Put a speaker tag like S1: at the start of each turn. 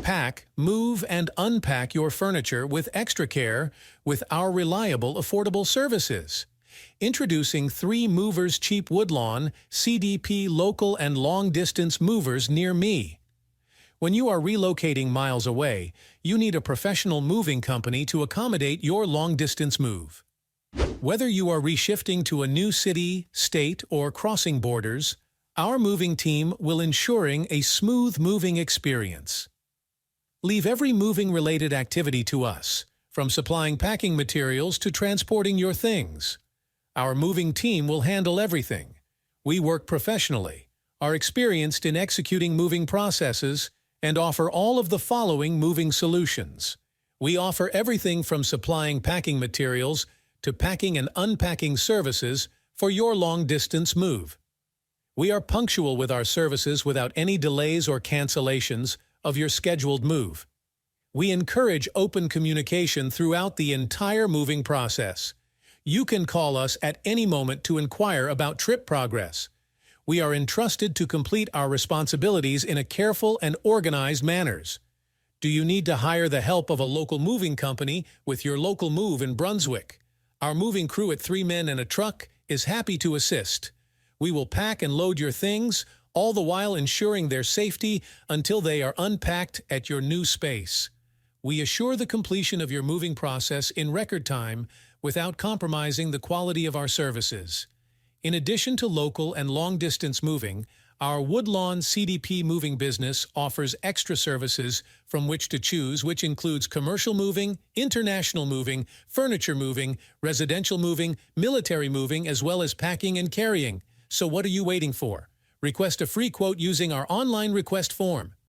S1: Pack, move, and unpack your furniture with extra care with our reliable, affordable services. Introducing 3 Movers Cheap Woodlawn CDP local and long-distance movers near me. When you are relocating miles away, you need a professional moving company to accommodate your long-distance move. Whether you are reshifting to a new city, state, or crossing borders, our moving team will ensuring a smooth moving experience. Leave every moving-related activity to us, from supplying packing materials to transporting your things. Our moving team will handle everything. We work professionally, are experienced in executing moving processes, and offer all of the following moving solutions. We offer everything from supplying packing materials to packing and unpacking services for your long-distance move. We are punctual with our services without any delays or cancellations of your scheduled move. We encourage open communication throughout the entire moving process. You can call us at any moment to inquire about trip progress. We are entrusted to complete our responsibilities in a careful and organized manner. Do you need to hire the help of a local moving company with your local move in Brunswick? Our moving crew at 3 men and a truck is happy to assist. We will pack and load your things, all the while ensuring their safety until they are unpacked at your new space. We assure the completion of your moving process in record time without compromising the quality of our services. In addition to local and long-distance moving, our Woodlawn CDP moving business offers extra services from which to choose, which includes commercial moving, international moving, furniture moving, residential moving, military moving, as well as packing and carrying. So what are you waiting for? Request a free quote using our online request form.